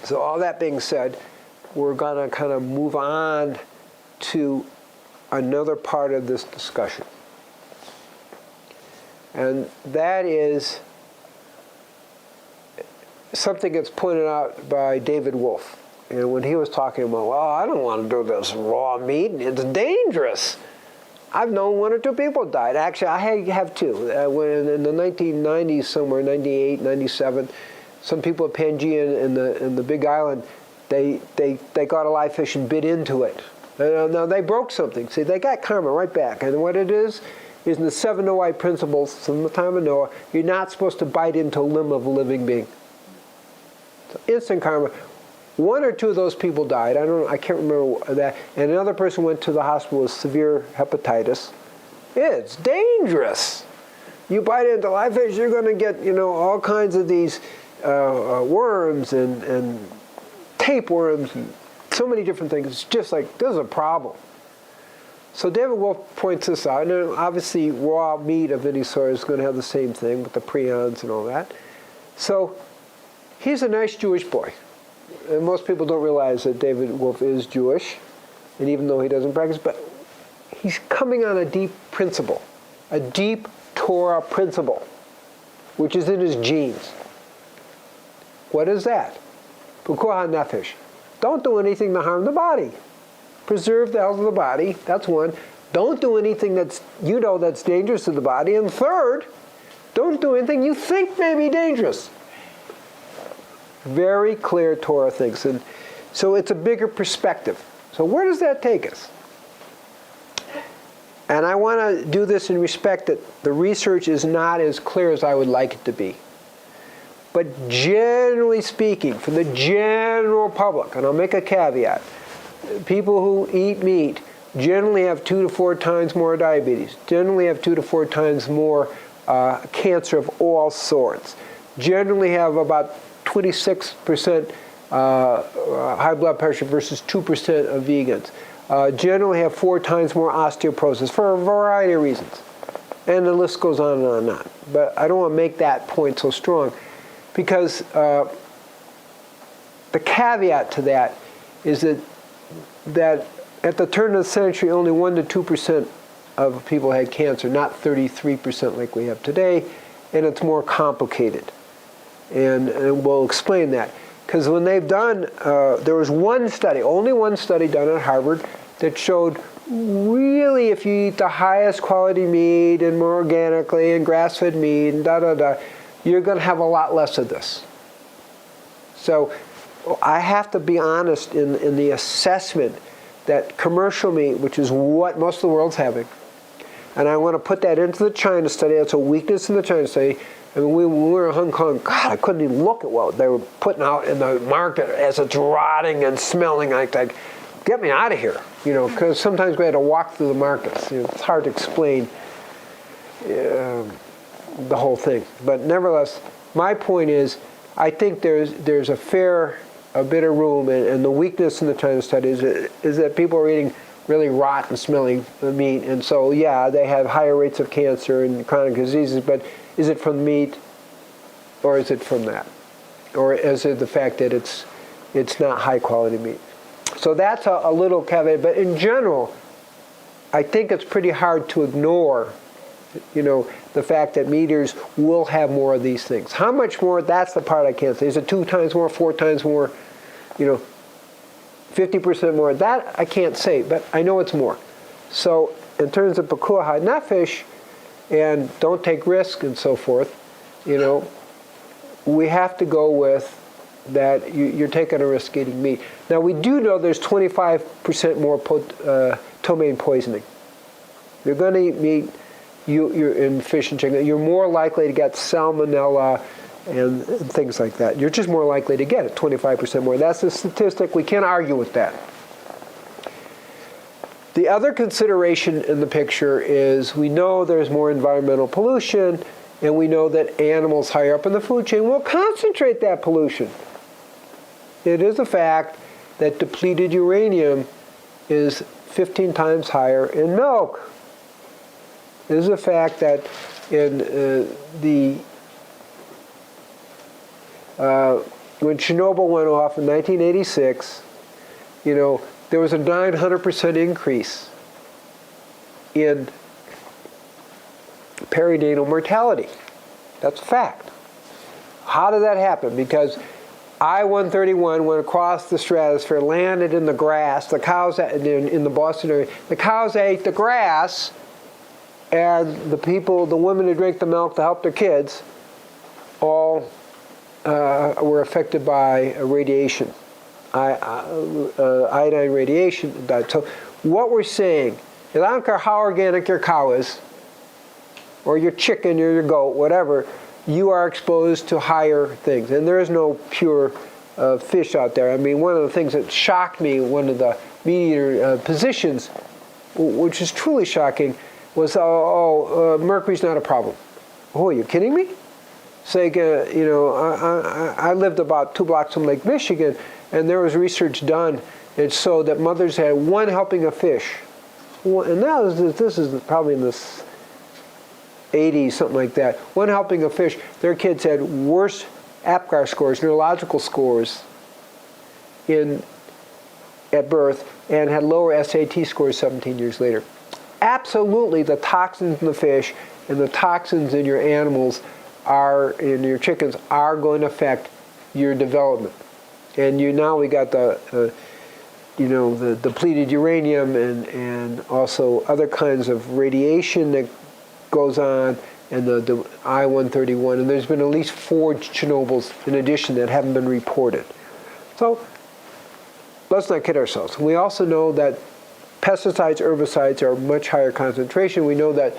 So all that being said, we're going to kind of move on to another part of this discussion. And that is something that's pointed out by David Wolfe. And when he was talking about, well, I don't want to do this raw meat, it's dangerous. I've known one or two people died. Actually, I have two. When in the 1990s, somewhere, 98, 97, some people at Pangaea in the Big Island, they got a live fish and bit into it. Now they broke something. See, they got karma right back. And what it is in the 7 Noahide principles from the time of Noah, you're not supposed to bite into a limb of a living being. So instant karma. One or two of those people died. I can't remember that. And another person went to the hospital with severe hepatitis. It's dangerous. You bite into live fish, you're going to get, all kinds of these worms and tapeworms and so many different things. It's just like, this is a problem. So David Wolfe points this out. And obviously, raw meat of any sort is going to have the same thing with the prions and all that. So he's a nice Jewish boy. And most people don't realize that David Wolfe is Jewish, and even though he doesn't practice, but he's coming on a deep principle, a deep Torah principle, which is in his genes. What is that? Pikuach nefesh. Don't do anything to harm the body. Preserve the health of the body. That's one. Don't do anything that's dangerous to the body. And third, don't do anything you think may be dangerous. Very clear Torah things. And so it's a bigger perspective. So where does that take us? And I want to do this in respect that the research is not as clear as I would like it to be. But generally speaking, for the general public, and I'll make a caveat, people who eat meat generally have 2 to 4 times more diabetes, generally have 2 to 4 times more cancer of all sorts, generally have about 26% high blood pressure versus 2% of vegans. Generally have 4 times more osteoporosis for a variety of reasons. And the list goes on and on and on. But I don't want to make that point so strong because the caveat to that is that at the turn of the century only 1 to 2% of people had cancer, not 33% like we have today, and it's more complicated. And we'll explain that. Because when they've done, there was one study, only one study done at Harvard that showed really if you eat the highest quality meat and more organically and grass-fed meat and you're going to have a lot less of this. So I have to be honest in the assessment that commercial meat, which is what most of the world's having, and I want to put that into the China study, that's a weakness in the China study. I mean, when we were in Hong Kong, God, I couldn't even look at what they were putting out in the market as it's rotting and smelling like, get me out of here, because sometimes we had to walk through the markets. It's hard to explain the whole thing. But nevertheless, my point is, I think there's a bit of room, and the weakness in the China study is that people are eating really rotten smelling meat, and so yeah, they have higher rates of cancer and chronic diseases, but is it from meat, or is it from that? Or is it the fact that it's not high quality meat? So that's a little caveat, but in general, I think it's pretty hard to ignore, the fact that meat eaters will have more of these things. How much more, that's the part I can't say. Is it 2 times more, 4 times more, 50% more? That I can't say, but I know it's more. So in terms of pikuach nefesh, and don't take risk and so forth, we have to go with that you're taking a risk eating meat. Now we do know there's 25% more ptomaine poisoning. You're going to eat meat, you're in fish and chicken, you're more likely to get salmonella and things like that. You're just more likely to get it, 25% more. That's a statistic, we can't argue with that. The other consideration in the picture is we know there's more environmental pollution, and we know that animals higher up in the food chain will concentrate that pollution. It is a fact that depleted uranium is 15 times higher in milk. It is a fact that in when Chernobyl went off in 1986, there was a 900% increase in perinatal mortality. That's a fact. How did that happen? Because I-131 went across the stratosphere, landed in the grass. The cows in the Boston area. The cows ate the grass, and the women who drank the milk to help their kids, all were affected by radiation, iodine radiation. So what we're saying is, I don't care how organic your cow is, or your chicken, or your goat, whatever, you are exposed to higher things. And there is no pure fish out there. I mean, one of the things that shocked me, one of the meat eater positions, which is truly shocking, was, mercury's not a problem. Oh, are you kidding me? It's like, I lived about 2 blocks from Lake Michigan, and there was research done. It showed that mothers had 1 helping of fish. And this is probably in the 80s, something like that. 1 helping of fish. Their kids had worse APGAR scores, neurological scores, at birth, and had lower SAT scores 17 years later. Absolutely, the toxins in the fish and the toxins in your animals in your chickens are going to affect your development. And now we got the depleted uranium and also other kinds of radiation that goes on, and the I-131, and there's been at least 4 Chernobyls in addition that haven't been reported. So let's not kid ourselves. We also know that pesticides, herbicides are much higher concentration. We know that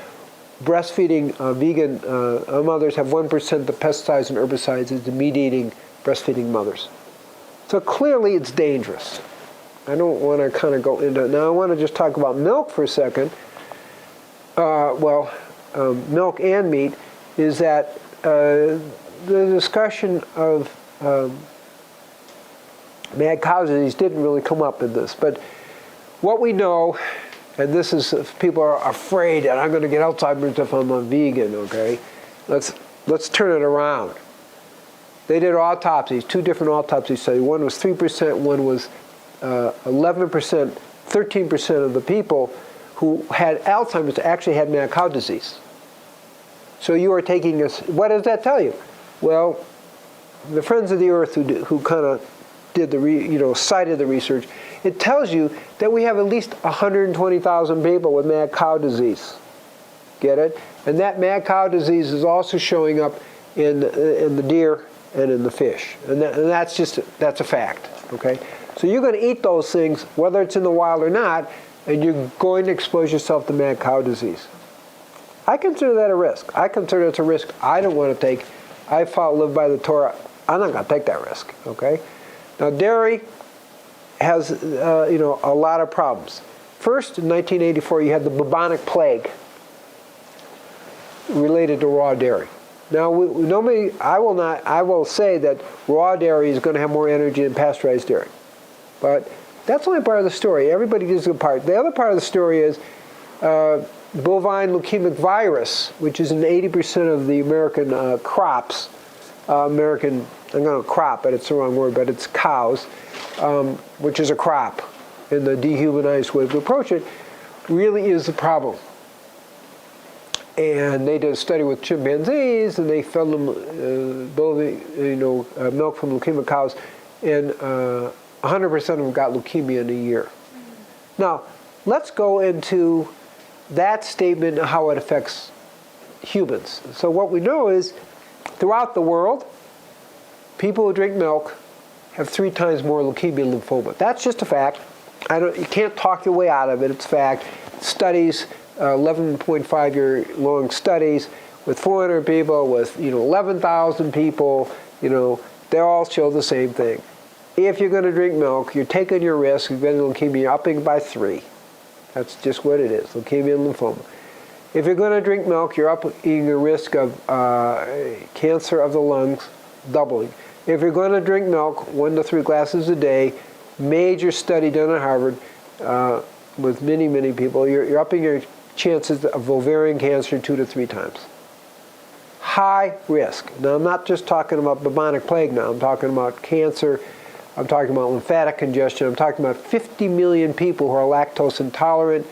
breastfeeding vegan mothers have 1% the pesticides and herbicides as the meat-eating breastfeeding mothers. So clearly it's dangerous. I don't want to kind of go into it. Now I want to just talk about milk for a second. Milk and meat, is that the discussion of mad cow disease didn't really come up in this. But what we know, and this is, if people are afraid that I'm going to get Alzheimer's if I'm a vegan, okay? Let's turn it around. They did autopsies, 2 different autopsy studies. One was 3%, one was 11%, 13% of the people who had Alzheimer's actually had mad cow disease. So you are taking this. What does that tell you? Well, the Friends of the Earth who kind of did cited the research, it tells you that we have at least 120,000 people with mad cow disease. Get it? And that mad cow disease is also showing up in the deer and in the fish, and that's a fact. Okay. So you're going to eat those things, whether it's in the wild or not, and you're going to expose yourself to mad cow disease. I consider that a risk. I consider it's a risk I don't want to take. I live by the Torah. I'm not going to take that risk. Okay. Now dairy has a lot of problems. First, in 1984, you had the bubonic plague related to raw dairy. Now, I will say that raw dairy is going to have more energy than pasteurized dairy. But that's only part of the story. Everybody gives a part. The other part of the story is bovine leukemic virus, which is in 80% of the American crops. I'm going to crop, but it's the wrong word, but it's cows, which is a crop in the dehumanized way to approach it, really is a problem. And they did a study with chimpanzees, and they fed them milk from leukemic cows, and 100% of them got leukemia in a year. Now, let's go into that statement and how it affects humans. So what we know is, throughout the world, people who drink milk have 3 times more leukemia and lymphoma. That's just a fact. You can't talk your way out of it. It's a fact. Studies, 11.5-year-long studies with 400 people, with 11,000 people, they all show the same thing. If you're going to drink milk, you're taking your risk of getting leukemia, you're upping by 3. That's just what it is, leukemia and lymphoma. If you're going to drink milk, you're upping your risk of cancer of the lungs, doubling. If you're going to drink milk, 1 to 3 glasses a day, major study done at Harvard with many, many people, you're upping your chances of ovarian cancer 2 to 3 times. high risk. Now, I'm not just talking about bubonic plague now. I'm talking about cancer. I'm talking about lymphatic congestion. I'm talking about 50 million people who are lactose intolerant.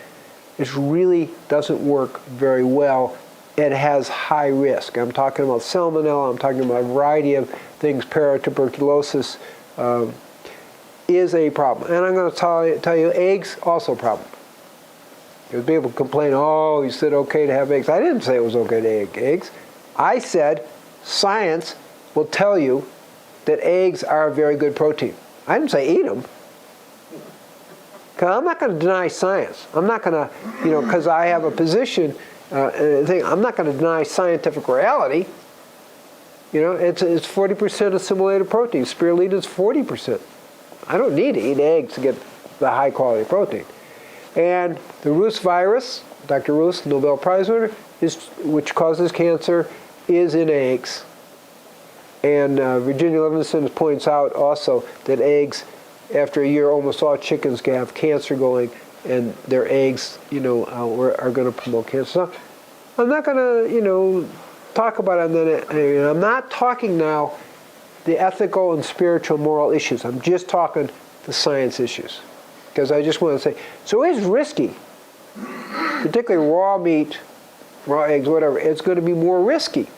It really doesn't work very well. It has high risk. I'm talking about salmonella. I'm talking about a variety of things. Paratuberculosis is a problem. And I'm going to tell you, eggs, also a problem. Because people complain, oh, you said okay to have eggs. I didn't say it was okay to eat eggs. I said science will tell you that eggs are a very good protein. I didn't say eat them. Because I'm not going to deny science. I'm not going to, because I have a position, I'm not going to deny scientific reality. It's 40% assimilated protein. Spirulina is 40%. I don't need to eat eggs to get the high quality protein. And the Rous virus, Dr. Rous, Nobel Prize winner, which causes cancer, is in eggs. And Virginia Livingston points out also that eggs, after a year, almost all chickens can have cancer going, and their eggs, are going to promote cancer. So I'm not going to, talk about it. And then I'm not talking now the ethical and spiritual moral issues. I'm just talking the science issues. Because I just want to say, so it's risky, particularly raw meat, raw eggs, whatever. It's going to be more risky.